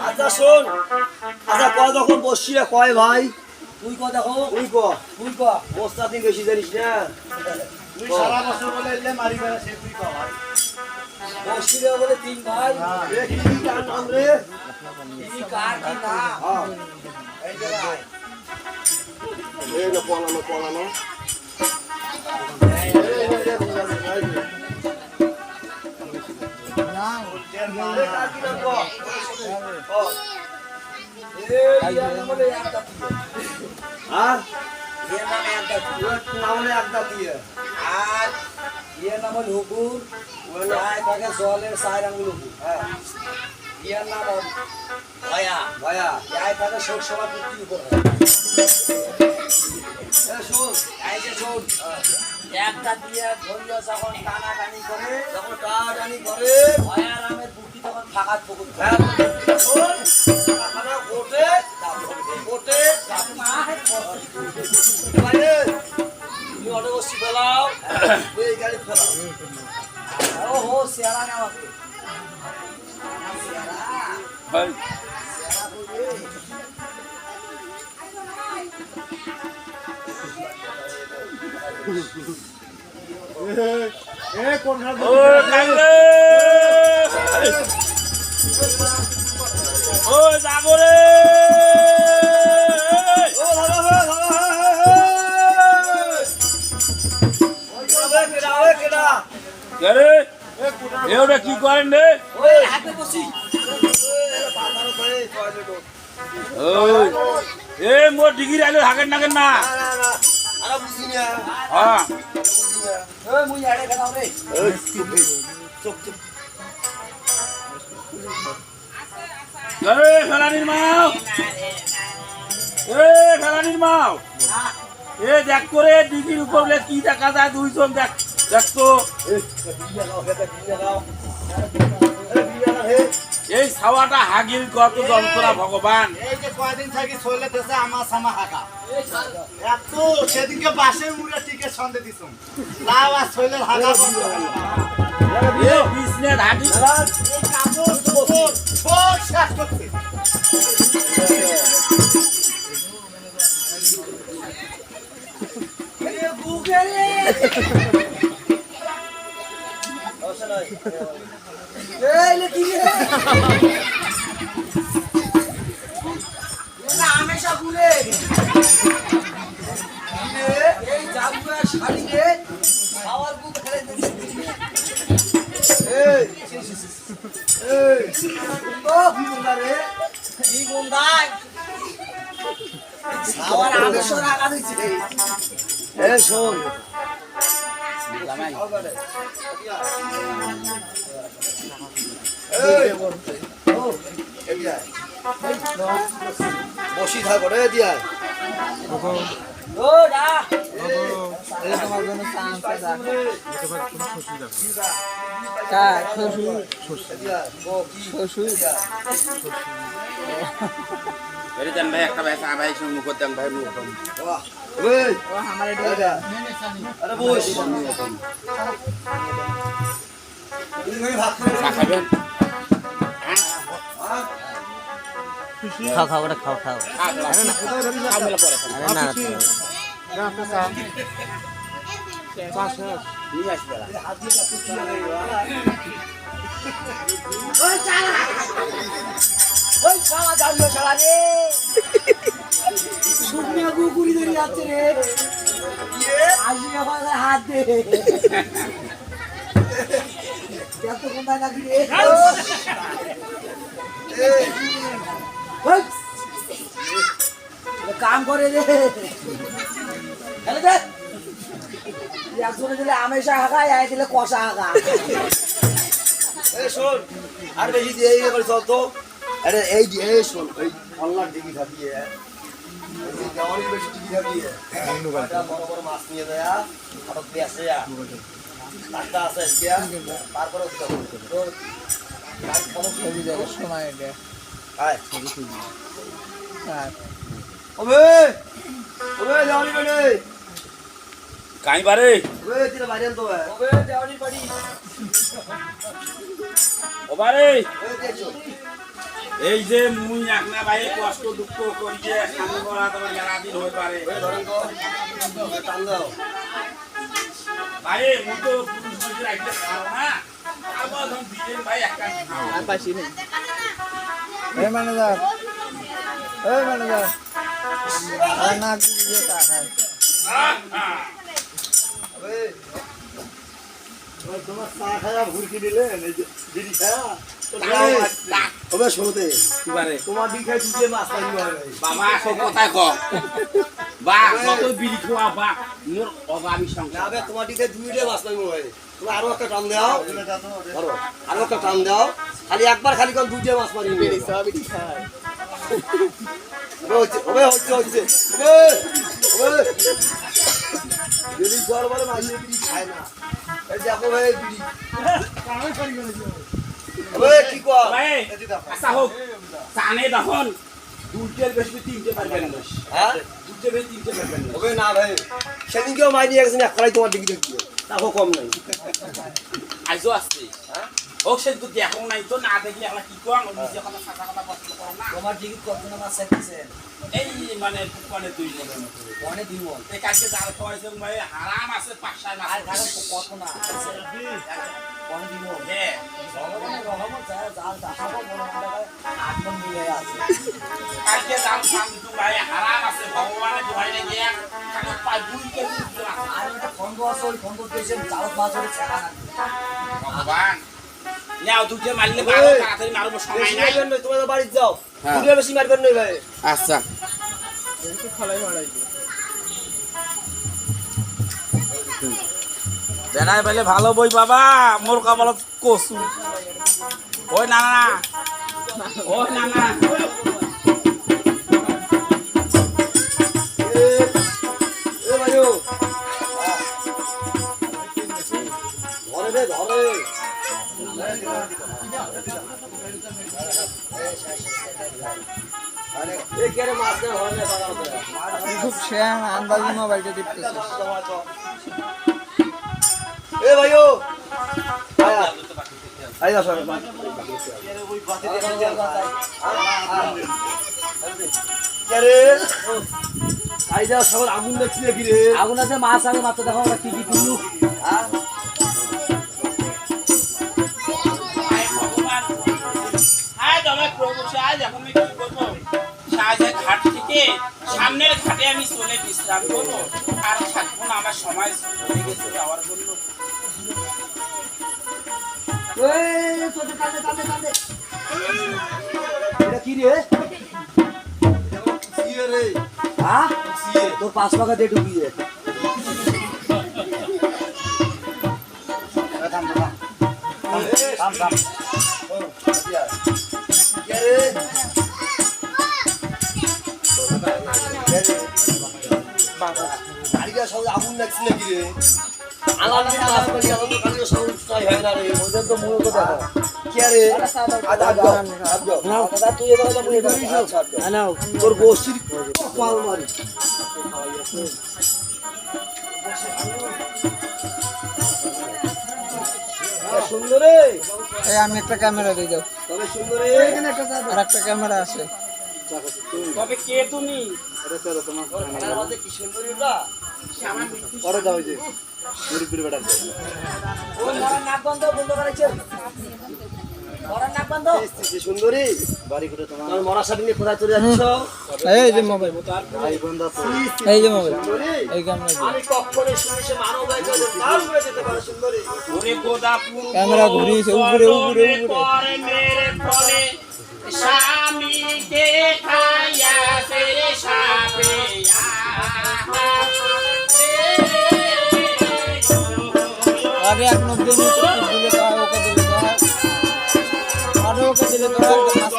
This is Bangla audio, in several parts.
আচ্ছা শোন, আচ্ছা ক যখন বসছি কয় ভাই তুই ক দেখো তুই ক বস্তা তুই বেশি জানিস না তুই সারা বছর বলে এলে মারি বেড়া সে তুই ক ভাই বসছি বলে তিন ভাই কি কার নাম রে কি কার কি নাম এই যে ভাই এই না পলানো জলের সাইর আঙুল ইয়ার নাম ভয়া ভয়া থাকে সবসময় বিক্রি করে শোন এই যে শোন একটা দিয়ে ধরিয়া যখন টানাটানি করে ভয়া নামের বুকি তখন ফাঁকা পুকুর তুমি অটো বসছি ফেলাও এই গাড়ি ফেলাও ও হো সেরা না আমাকে সেরা ভাই সেরা বলে এ কোন না ও কাইলে ও জাগরে ও কেডা আরে এওটা কি করেন রে ওই হাতে বসি পাথার উপরে টয়লেট ওই এ মোর ডিগি আইলো হাগেন নাগেন না না আরে বুঝি না হ্যাঁ ওই মুই আড়ে খাও রে চুপ আরে ফেলানির মাও এ দেখ করে ডিগির উপর কি দেখা যায় দুইজন দেখতো এই ছাওয়াটা হাগির কত যন্ত্রণা ভগবান এই যে কয়দিন থাকি চলে দেশে আমার সামা হাকা এত সেদিনকে বাসের মুড়ে টিকে সন্ধে দিছুম লাও আর চলের হাকা বন্ধ হলো এ বিজনেস হাগি এই কাপড় চোপড় সব শেষ করছে এ বুকে রে এই লে কি রে না হামেশা ভুলে এই জাগুয়া শাড়ি রে খাওয়ার বুক ফেলে দিছি এই ও গুন্ডা রে কি গুন্ডা খাওয়ার হামেশা রাখা দিছি এ শোন বসি থাকো রে দিয়া ভাই একটা ভাই চা ভাই মুখ দেন ভাই মুখ আরে বস চা খাবেন খাও ওটা খাও আরে না ওই শালা জানলো শালা রে শুকনা কুকুরি ধরে যাচ্ছে রে আসি এখন হাত দে কত কোনটা নাকি রে কাম করে রে হেলে দে একজনে দিলে আমেশা হাগা আই দিলে কষা হাগা এই শোন আর বেশি দিয়ে এই করে চল তো আরে এই যে এই শোন ওই অনলাইন দিকে খাবিয়ে এই গাওয়ানি বেশি দিকে খাবিয়ে এটা বড় বড় মাছ নিয়ে যায় আর পেছে আ টাকা আছে কিয়া তারপর তো ছবি দেখো সময় দে আয় ছবি ওবে ওবে যাওনি বেড়ে কাই বারে ওই দিলে বাইরে আনতো ভাই ওবে দেওয়ানি বাড়ি ও বারে ওই দেখছো এই যে মুই একনা ভাই কষ্ট দুঃখ করিয়ে সামনে করা তোমার মেলা দিন হয়ে পারে ওই ধরেন তো টান দাও ভাই মুই তো পুরুষ বুঝে রাখতে পারো না আবার ধন বিজেন ভাই একটা আর পাইছি না এই ম্যানেজার আর না দিয়ে টাকা ওই তোমার চা খায়া ভুরকি দিলেন এই যে বিড়ি খায়া ওবে শুনতে কি বারে তোমার দিক খাই দুধে মাছ পাইনি হয় বাবা সব কথাই ক বা কত বিড়ি খোয়া বা মোর অভাবী না সংসার বে তোমার দিকে দুইটা মাছ পাইনি হয় তুমি আরো একটা টান দাও ধরো আরো একটা টান দাও খালি একবার খালি কোন দুইটা মাছ মারি বেরি সবই খায় হচ্ছে যদি জল বলে মাঝে বিড়ি খায় না এই দেখো ভাই বিড়ি কি কর ভাই আচ্ছা হোক চানে তখন দুটের বেশি তিনটে পারবেন না হ্যাঁ দুটের বেশি তিনটে পারবেন না হবে না ভাই সেদিনকেও মাইনি একজন এক কড়াই তোমার দিকে দেখছি তাও কম নাই আইজো আসছে হ্যাঁ হোক সে তো দেখো নাই তো না দেখলে আমরা কি কম নিজে কথা সাদা কথা পছন্দ করো না তোমার দিকে কতজন মাছ চাইছেন এই মানে মানে দুই মনের মতো অনেক দিন বল এই কালকে জাল খাওয়াইছে ভাই হারাম আছে 5-6 মাস আর কারণ কত না অনেক দিন বল হ্যাঁ রহমত জাল দাহাবো বড় আগুন নিয়ে আছে কালকে জাল খাম তো ভাই হারাম আছে ভগবানের দোহাইলে গিয়া কানে পাই দুই কেজি দিল আর একটা ফন্দ আছে ওই ফন্দ দিয়েছেন জাল বাজারে ছেড়া না ভগবান নাও দুটে মারলে ভালো তাড়াতাড়ি মারবো সময় নাই তোমাদের বাড়ি যাও হ্যাঁ। দুটো বেশি মারবেন না ভাই আচ্ছা একটু খলাই মারাই বেড়াই পেলে ভালো বই বাবা মোর কপালত কসু ওই না না ওই না না এ ভাইও ধরে রে ধরে আরে এ কেরে মাছ না হয় না বাগান খুব শেয়ার আন্দাজি মোবাইলটা টিপতেছে এ ভাইও আয়া আয়া সর ওই বাতি দিয়ে কেরে আইজা সবার আগুন দেখছি নাকি রে আগুন আছে মাছ আগে মাত্র দেখো আমরা কি কি কিনলু হ্যাঁ আয় ভগবান আয় দমে প্রভু আজ এখন আমি কি করবো সাজের ঘাট থেকে সামনের ঘাটে আমি চলে বিশ্রাম করবো আর থাকবো না আমার সময় হয়ে গেছে যাওয়ার জন্য এই তোতে কাঁদে কাঁদে কাঁদে এটা কি রে সিয়ে রে হ্যাঁ তোর 5 টাকা দিয়ে ঢুকিয়ে থাম কেরে গাড়িটা সব আগুন লাগছে নাকি রে আলাম দিন মাছ পানি আলাম তো গাড়িটা সব উৎসাহ হয় না রে ওদের তো মূলত দেখো কে রে আদা দাদা তুই এবার তো মুই এবার নাও তোর গোষ্ঠীর পাল মারি সুন্দরে এই আমি একটা ক্যামেরা দিয়ে দাও তবে সুন্দরে আর একটা ক্যামেরা আছে তবে কে তুমি কি সুন্দরী ওটা পরে দাও যে মুরব্বির বেটা ও মরার নাক বন্ধ করেছে মরার নাক বন্ধ সুন্দরী বাড়ি করে তোমার তোমার মরার সাথে নিয়ে কোথায় চলে যাচ্ছ এই যে মোবাইল ভাই বন্ধা তো এই যে মোবাইল সুন্দরী এই ক্যামেরা দিয়ে আমি কখনো শুনি সে মানব নাম করে যেতে পারে সুন্দরী ওরে গোদাপুর ক্যামেরা ঘুরিয়েছে উপরে উপরে উপরে পরে মেরে ফলে স্বামী দেখাইয়া সে সাপে আরে 190 দিলে তো ওকে দিলে তো আরে ওকে দিলে তো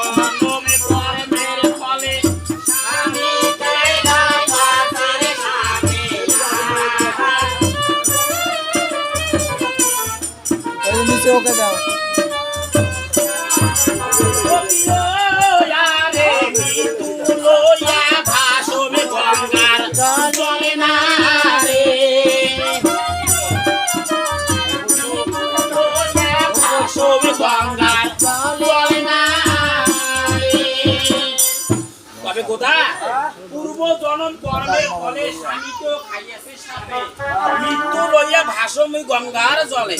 গন্ধমে পরে মেরে ফলে স্বামী দেখাইয়া সে সাপে এই নিচে ওকে দাও ভাসবে গঙ্গার জলে না রে গোদা পূর্ব জনম কর্মের ফলে স্বামীকে খাইয়াছে সাপে মৃত্যু লইয়া ভাসমই গঙ্গার জলে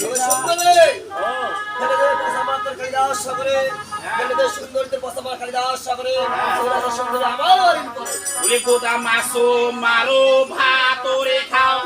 বলে গোদা মাছো মারো ভাত রে খাও